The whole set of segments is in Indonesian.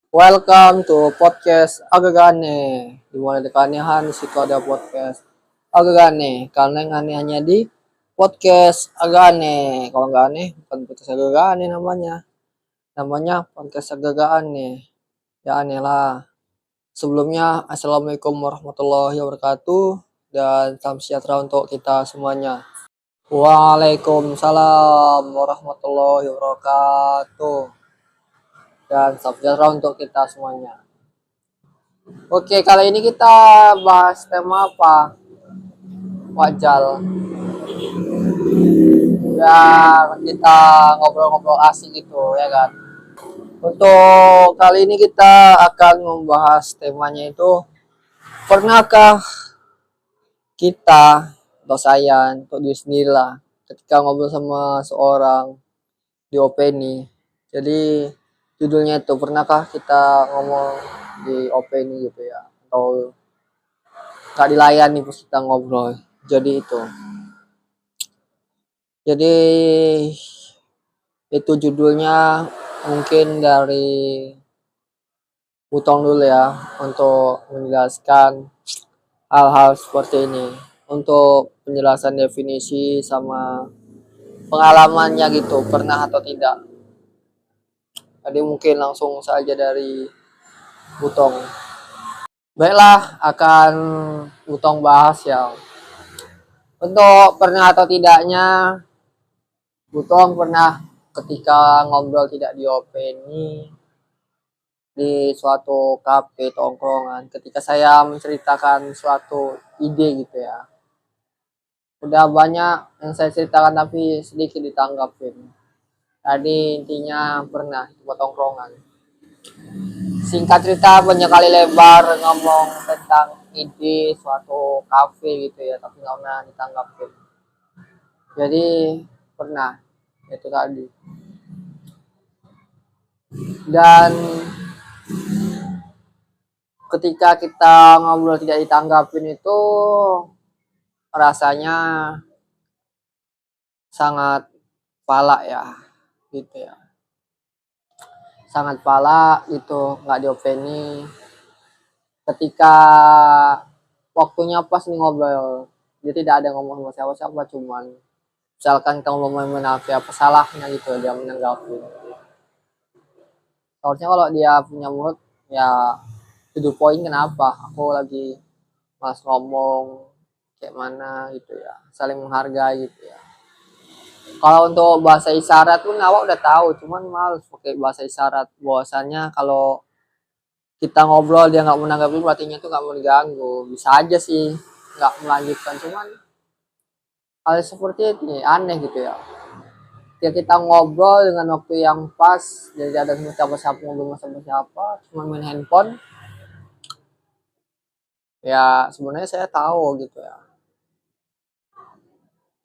Welcome to podcast Agagane. Dimulai dari keanehan, di situ ada podcast Agagane. Karena yang aneh-aneh di podcast Agagane. Kalau nggak aneh, bukan podcast Agagane namanya. Namanya podcast Agagane. Ya aneh lah. Sebelumnya, Assalamualaikum warahmatullahi wabarakatuh. Dan salam sejahtera untuk kita semuanya. Waalaikumsalam warahmatullahi wabarakatuh. Dan salam sejahtera untuk kita semuanya. Oke, kali ini kita bahas tema apa? Wajal. Ya, kita ngobrol-ngobrol asik gitu, ya kan? Untuk kali ini kita akan membahas temanya itu, pernahkah kita atau saya untuk diri sendiri lah ketika ngobrol sama seorang di opini. Jadi judulnya itu, pernahkah kita ngomong di opini gitu ya, atau nggak dilayani pas kita ngobrol. Jadi itu judulnya mungkin dari Butong dulu ya untuk menjelaskan hal-hal seperti ini. Untuk penjelasan definisi sama pengalamannya gitu, pernah atau tidak. Jadi mungkin langsung saja dari Butong. Baiklah, akan Butong bahas ya. Untuk pernah atau tidaknya, Butong pernah ketika ngobrol tidak diopeni di suatu kafe tongkrongan, ketika saya menceritakan suatu ide gitu ya, udah banyak yang saya ceritakan tapi sedikit ditanggapin. Tadi intinya pernah di tongkrongan, singkat cerita banyak kali lebar ngomong tentang ide suatu kafe gitu ya, tapi nggak pernah ditanggapin. Jadi pernah itu tadi. Dan ketika kita ngobrol tidak ditanggapin itu rasanya sangat pala ya, gitu ya. Sangat pala gitu, nggak diopeni. Ketika waktunya pas nih ngobrol, dia tidak ada ngomong sama siapa-siapa, cuman misalkan kita ngomong menafik apa salahnya gitu, dia menanggapi. Seharusnya kalau dia punya mulut ya to the point, kenapa aku lagi mas ngomong kayak mana gitu ya, saling menghargai gitu ya. Kalau untuk bahasa isyarat pun awak udah tahu, cuman males pakai bahasa isyarat. Bahwasannya kalau kita ngobrol dia nggak menanggapi, berarti itu nggak mau diganggu. Bisa aja sih nggak melanjutkan, cuman hal seperti ini aneh gitu ya. Kita ngobrol dengan waktu yang pas, jadi ada siapa-siapa ngobrol sama siapa, cuma main handphone. Ya sebenarnya saya tahu gitu ya,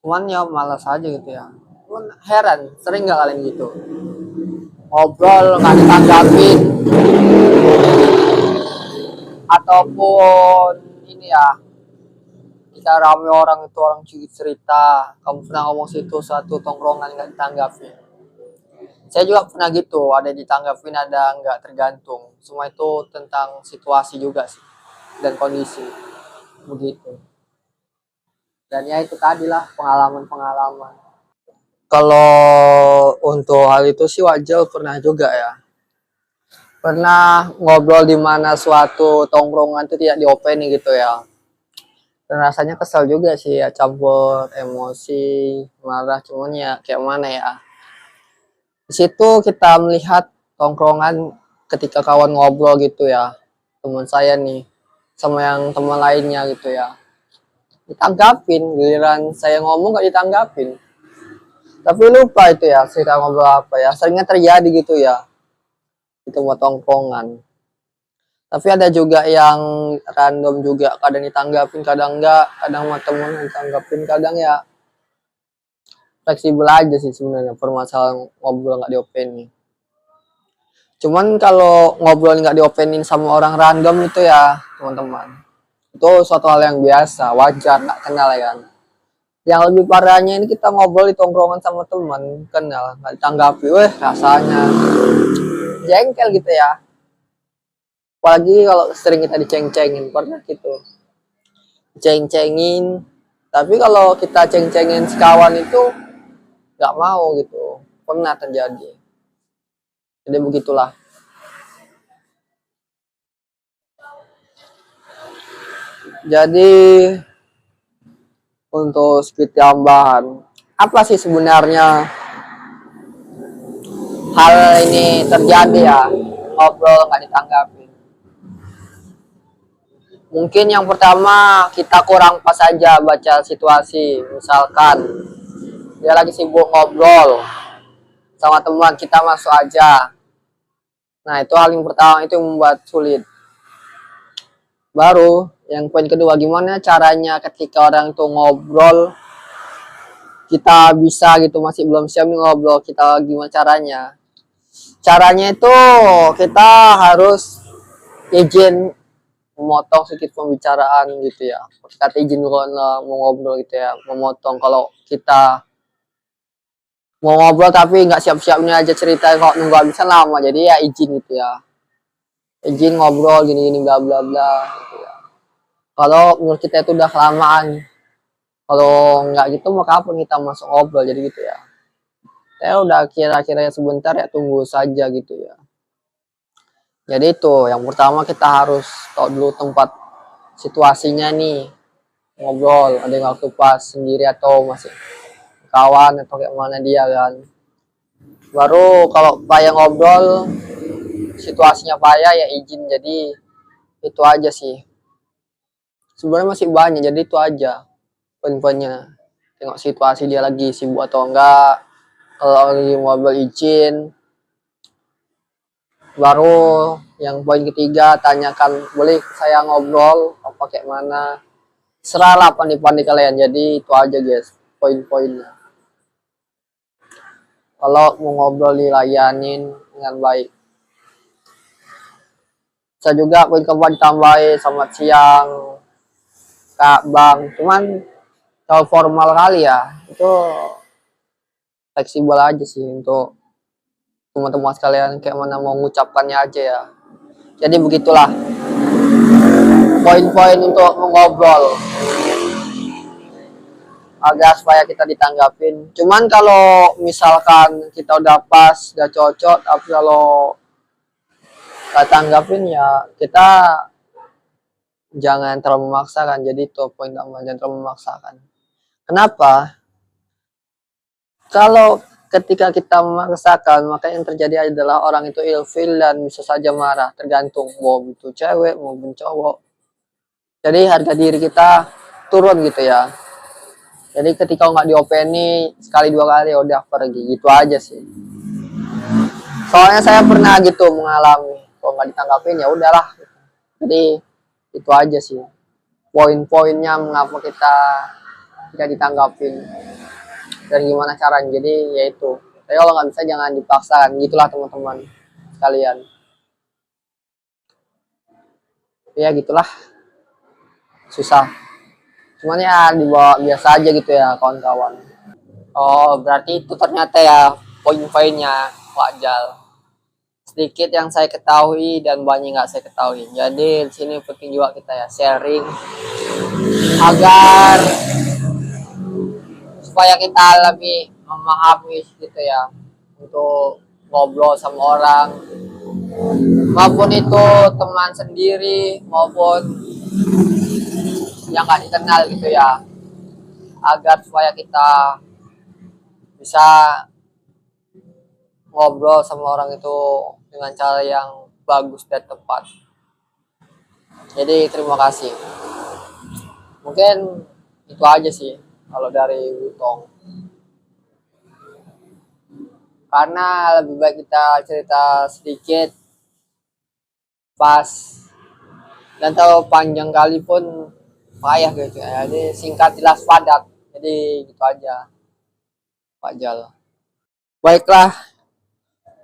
cuman ya malas aja gitu ya. Cuman heran, sering nggak kalian gitu ngobrol nggak ditanggapin, ataupun ini ya, kita rame orang itu, orang cerita kamu pernah ngomong situ satu tongkrongan nggak ditanggapin. Saya juga pernah gitu, ada ditanggapin ada nggak, tergantung. Semua itu tentang situasi juga sih dan kondisi begitu. Dan ya itu tadi lah, pengalaman-pengalaman. Kalau untuk hal itu sih wajar, pernah juga ya. Pernah ngobrol di mana suatu tongkrongan itu tidak diopeni gitu ya. Dan rasanya kesal juga sih ya, campur emosi, marah, cuman ya kayak mana ya. Di situ kita melihat tongkrongan ketika kawan ngobrol gitu ya. Teman saya nih sama yang teman lainnya gitu ya. Ditanggapin, giliran saya ngomong gak ditanggapin. Tapi lupa itu ya, cerita ngobrol apa ya. Seringnya terjadi gitu ya. Itu buat tongkrongan. Tapi ada juga yang random juga, kadang ditanggapin, kadang enggak, kadang sama temen ditanggapin, kadang ya fleksibel aja sih sebenarnya permasalahan ngobrol nggak diopenin. Cuman kalau ngobrol nggak diopenin sama orang random itu ya teman-teman, itu suatu hal yang biasa, wajar, nggak kenal ya kan. Yang lebih parahnya ini kita ngobrol di tongkrongan sama teman kenal, nggak ditanggapi, weh rasanya jengkel gitu ya. Apalagi kalau sering kita diceng-cengin, pernah gitu. Ceng-cengin. Tapi kalau kita ceng-cengin sekawan itu nggak mau gitu. Pernah terjadi. Jadi begitulah. Jadi untuk skrip tambahan, apa sih sebenarnya hal ini terjadi ya? Ngobrol nggak ditanggapi. Mungkin yang pertama kita kurang pas aja baca situasi. Misalkan dia lagi sibuk ngobrol sama teman, kita masuk aja. Nah itu hal yang pertama, itu yang membuat sulit. Baru yang poin kedua, gimana caranya ketika orang itu ngobrol kita bisa gitu, masih belum siap nih ngobrol, kita gimana caranya? Caranya itu kita harus izin memotong sedikit pembicaraan gitu ya. Kata izin kalau mau ngobrol gitu ya, memotong. Kalau kita mau ngobrol tapi nggak siap-siapnya aja cerita, kok nunggu habisan lama, jadi ya izin gitu ya. Izin ngobrol gini-gini bla bla bla gitu ya. Kalau menurut kita itu udah kelamaan. Kalau nggak gitu mau kapan kita masuk ngobrol, jadi gitu ya. Saya udah kira-kira sebentar ya, tunggu saja gitu ya. Jadi itu yang pertama, kita harus tahu dulu tempat situasinya nih, ngobrol ada yang waktu pas sendiri atau masih kawan atau kayak mana dia kan. Baru kalau payah ngobrol, situasinya payah ya izin. Jadi itu aja sih, sebenarnya masih banyak, jadi itu aja poin-poinnya. Tengok situasi dia lagi sibuk atau enggak. Kalau lagi ngobrol izin. Baru yang poin ketiga, tanyakan, boleh saya ngobrol apa kayak mana, serahlah pandai-pandai kalian. Jadi itu aja guys poin-poinnya. Kalau mau ngobrol dilayanin dengan baik. Saya juga poin keempat ditambahin, selamat siang Kak Bang. Cuman kalau formal kali ya, itu fleksibel aja sih untuk teman-teman sekalian kayak mana mau mengucapkannya aja ya. Jadi begitulah poin-poin untuk mengobrol agar supaya kita ditanggapin. Cuman kalau misalkan kita udah pas, udah cocok, tapi kalau nggak tanggapin ya kita jangan terlalu memaksakan. Jadi itu poin utama, jangan terlalu memaksakan. Kenapa? Kalau ketika kita memaksakan, maka yang terjadi adalah orang itu ilfil dan bisa saja marah, tergantung mau itu cewek maupun cowok. Jadi harga diri kita turun gitu ya. Jadi ketika nggak diopeni sekali dua kali, udah pergi gitu aja sih. Soalnya saya pernah gitu mengalami, kalau nggak ditanggapin ya udahlah. Jadi itu aja sih poin-poinnya mengapa kita tidak ditanggapin dan gimana caranya. Jadi yaitu, tapi kalau nggak bisa jangan dipaksakan, gitulah teman-teman sekalian. Ya gitulah, susah. Cuman ya dibawa biasa aja gitu ya kawan-kawan. Oh berarti itu ternyata ya poin-poinnya wajar. Sedikit yang saya ketahui dan banyak nggak saya ketahui. Jadi di sini penting juga kita ya sharing agar supaya kita lebih memahami gitu ya untuk ngobrol sama orang, maupun itu teman sendiri maupun yang nggak dikenal gitu ya, agar supaya kita bisa ngobrol sama orang itu dengan cara yang bagus dan tepat. Jadi terima kasih. Mungkin itu aja sih kalau dari Wutong. Karena lebih baik kita cerita sedikit pas, dan tahu panjang kali pun payah gitu ya. Jadi singkat jelas padat. Jadi gitu aja Pak Jal. Baiklah,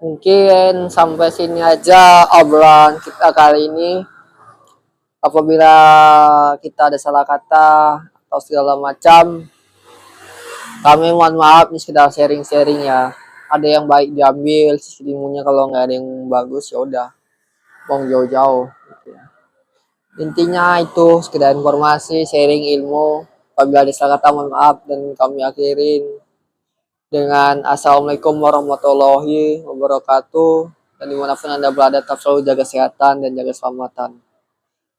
mungkin sampai sini aja obrolan kita kali ini. Apabila kita ada salah kata atau segala macam, kami mohon maaf, ini sekedar sharing-sharing ya. Ada yang baik diambil, sisi ilmunya, kalau nggak ada yang bagus ya udah buang jauh-jauh. Intinya itu sekedar informasi, sharing ilmu. Apabila ada salah kata, mohon maaf, dan kami akhirin dengan assalamualaikum warahmatullahi wabarakatuh. Dan dimanapun anda berada, tetap selalu jaga kesehatan dan jaga keselamatan.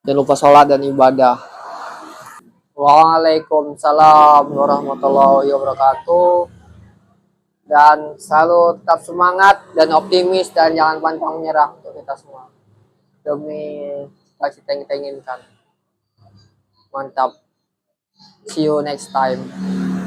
Jangan lupa sholat dan ibadah. Waalaikumsalam warahmatullahi wabarakatuh. Dan selalu tetap semangat dan optimis dan jangan pantang menyerah untuk kita semua. Demi cita-cita yang kita inginkan. Mantap. See you next time.